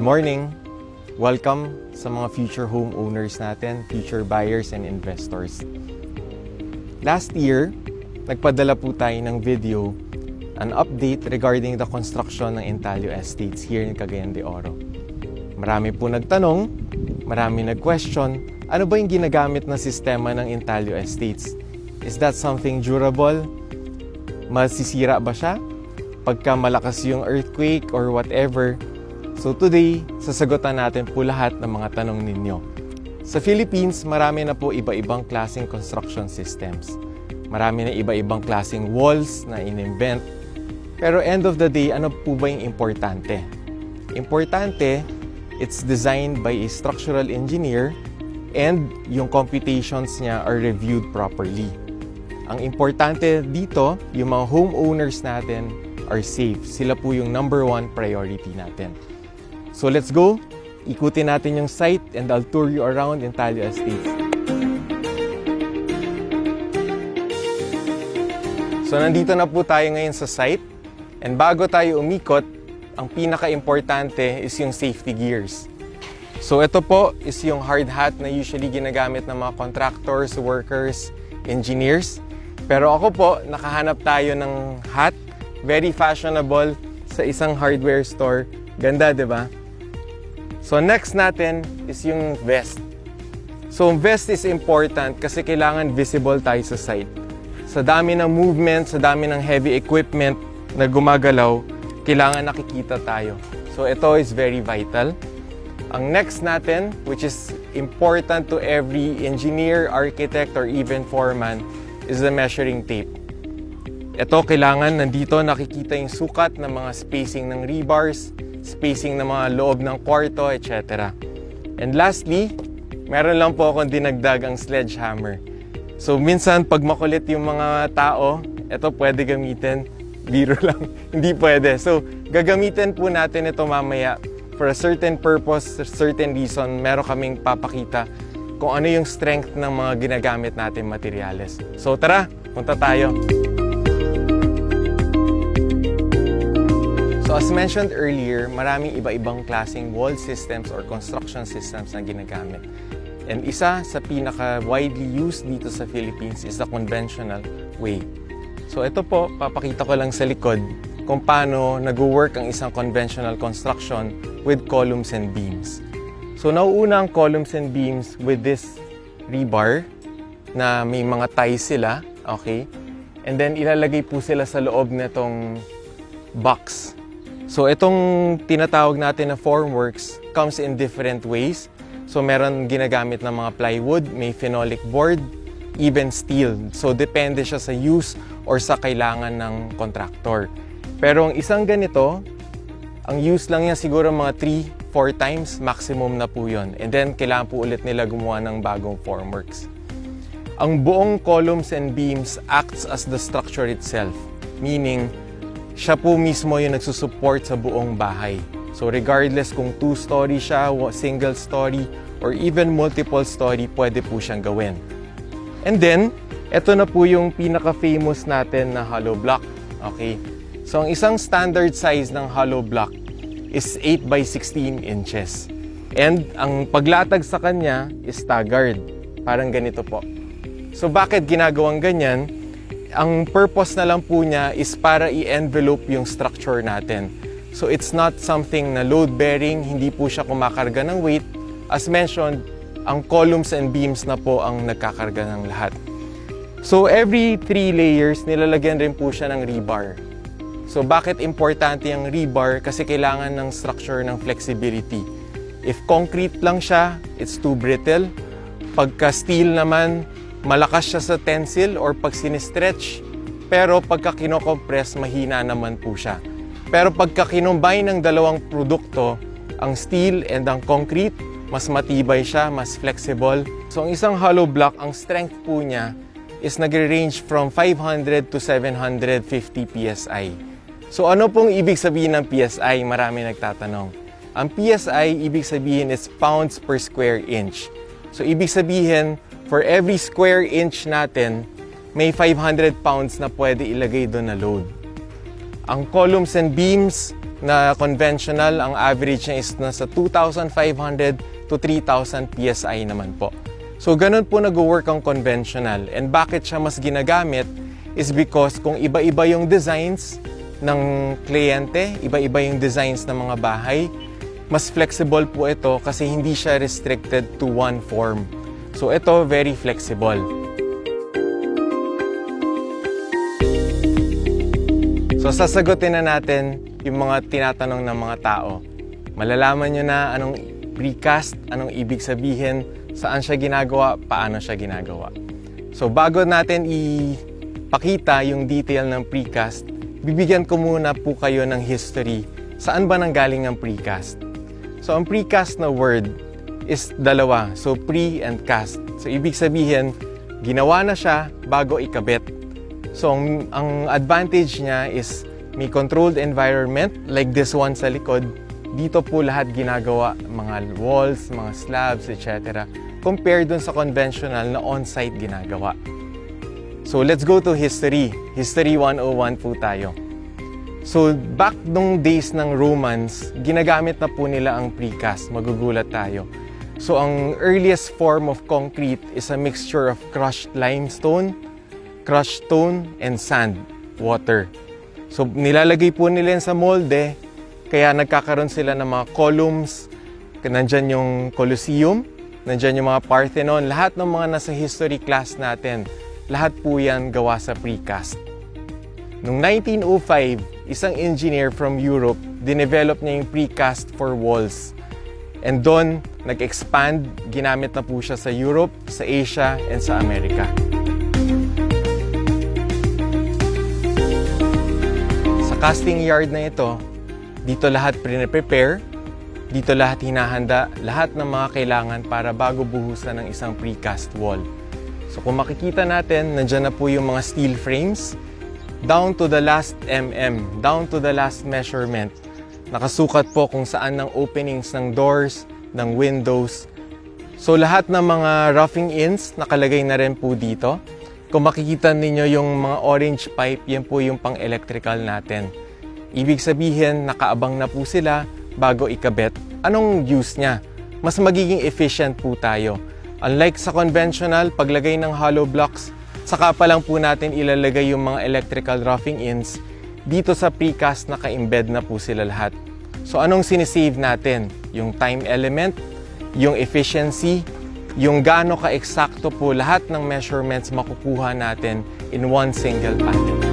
morning! Welcome sa mga future homeowners natin, future buyers and investors. Last year, nagpadala po tayo ng video, an update regarding the construction ng Intalio Estates here in Cagayan de Oro. Marami po nagtanong, marami nag-question, ano ba yung ginagamit na sistema ng Intalio Estates? Is that something durable? Masisira ba siya pagka malakas yung earthquake or whatever? So today, sasagutan natin po lahat ng mga tanong ninyo. Sa Philippines, marami na po iba-ibang klaseng construction systems. Marami na iba-ibang klaseng walls na in-invent. Pero end of the day, ano po ba yung importante? Importante, it's designed by a structural engineer and yung computations niya are reviewed properly. Ang importante dito, yung mga homeowners natin are safe. Sila po yung number one priority natin. So let's go. Ikutin natin yung site and I'll tour you around Intalio Estates. So nandito na po tayo ngayon sa site. And bago tayo umikot, ang pinaka-importante is yung safety gears. So ito po is yung hard hat na usually ginagamit ng mga contractors, workers, engineers. Pero ako po, nakahanap tayo ng hat. Very fashionable sa isang hardware store. Ganda, di ba? So next natin is yung vest. So vest is important kasi kailangan visible tayo sa site. Sa dami ng movement, sa dami ng heavy equipment na gumagalaw, kailangan nakikita tayo. So ito is very vital. Ang next natin, which is important to every engineer, architect, or even foreman, is the measuring tape. Ito kailangan nandito nakikita yung sukat ng mga spacing ng rebars, spacing ng mga loob ng kwarto, etc. And lastly, meron lang po akong dinagdag ang sledgehammer. So minsan pag makulit yung mga tao, ito pwede gamitin, biro lang, hindi pwede. So gagamitin po natin ito mamaya for a certain purpose, a certain reason. Meron kaming papakita kung ano yung strength ng mga ginagamit natin materyales. So tara, punta tayo. So as mentioned earlier, maraming iba-ibang klaseng wall systems or construction systems na ginagamit. And isa sa pinaka-widely used dito sa Philippines is the conventional way. So ito po, papakita ko lang sa likod kung paano nag-work ang isang conventional construction with columns and beams. So nauuna ang columns and beams with this rebar na may mga ties sila, okay? And then ilalagay po sila sa loob nitong box. So itong tinatawag natin na formworks comes in different ways. So meron ginagamit ng mga plywood, may phenolic board, even steel. So depende siya sa use or sa kailangan ng contractor. Pero ang isang ganito, ang use lang niya siguro mga 3-4 times, maximum na po yun. And then kailangan po ulit nila gumawa ng bagong formworks. Ang buong columns and beams acts as the structure itself, meaning siya po mismo yung nagsusupport sa buong bahay. So regardless kung 2-story siya, single story, or even multiple story, pwede po siyang gawin. And then, ito na po yung pinaka-famous natin na hollow block. Okay? So ang isang standard size ng hollow block is 8 by 16 inches. And ang paglatag sa kanya is staggered. Parang ganito po. So bakit ginagawang ganyan? Ang purpose na lang po niya is para i-envelope yung structure natin. So it's not something na load-bearing, hindi po siya kumakarga ng weight. As mentioned, ang columns and beams na po ang nagkakarga ng lahat. So every 3 layers, nilalagyan rin po siya ng rebar. So bakit importante yung rebar? Kasi kailangan ng structure ng flexibility. If concrete lang siya, it's too brittle. Pagka steel naman, malakas siya sa tensile or pag sinistretch, pero pagka kinocompress, mahina naman po siya. Pero pagka kinumbine ng dalawang produkto, ang steel and ang concrete, mas matibay siya, mas flexible. So ang isang hollow block, ang strength po niya is nagre-range from 500 to 750 PSI. So ano pong ibig sabihin ng PSI? Marami nagtatanong. Ang PSI, ibig sabihin is pounds per square inch. So ibig sabihin, for every square inch natin, may 500 pounds na pwede ilagay doon na load. Ang columns and beams na conventional, ang average niya is nasa 2,500 to 3,000 PSI naman po. So ganun po nag-work ang conventional. And bakit siya mas ginagamit is because kung iba-iba yung designs ng kliyente, iba-iba yung designs ng mga bahay, mas flexible po ito kasi hindi siya restricted to one form. So ito, very flexible. So sasagutin na natin yung mga tinatanong ng mga tao. Malalaman nyo na anong precast, anong ibig sabihin, saan siya ginagawa, paano siya ginagawa. So bago natin ipakita yung detail ng precast, bibigyan ko muna po kayo ng history. Saan ba nanggaling ang precast? So ang precast na word is dalawa. So pre and cast. So ibig sabihin, ginawa na siya bago ikabit. So ang advantage niya is may controlled environment like this one sa likod. Dito po lahat ginagawa, mga walls, mga slabs, etc. Compared dun sa conventional na on-site ginagawa. So let's go to history. History 101 po tayo. So back nung days ng Romans, ginagamit na po nila ang precast. Magugulat tayo. So ang earliest form of concrete is a mixture of crushed limestone, crushed stone, and sand, water. So nilalagay po nila sa molde, kaya nagkakaroon sila ng mga columns. Nandyan yung Colosseum, nandyan yung mga Parthenon, lahat ng mga nasa history class natin, lahat po yan gawa sa precast. Noong 1905, isang engineer from Europe, dinevelop niya yung precast for walls. And doon, nag-expand, ginamit na po siya sa Europe, sa Asia, and sa Amerika. Sa casting yard na ito, dito lahat pre-prepare, dito lahat hinahanda, lahat ng mga kailangan para bago buhusan ng isang precast wall. So kung makikita natin, nandyan na po yung mga steel frames, down to the last down to the last measurement. Nakasukat po kung saan ng openings ng doors, ng windows. So lahat ng mga roughing ins nakalagay na rin po dito. Kung makikita ninyo yung mga orange pipe, yan po yung pang-electrical natin. Ibig sabihin, nakaabang na po sila bago ikabit. Anong use niya? Mas magiging efficient po tayo. Unlike sa conventional, paglagay ng hollow blocks, saka pa lang po natin ilalagay yung mga electrical roughing ins. Dito sa precast, naka-embed na po sila lahat. So anong sinisave natin? Yung time element, yung efficiency, yung gaano ka-eksakto po lahat ng measurements makukuha natin in one single panel.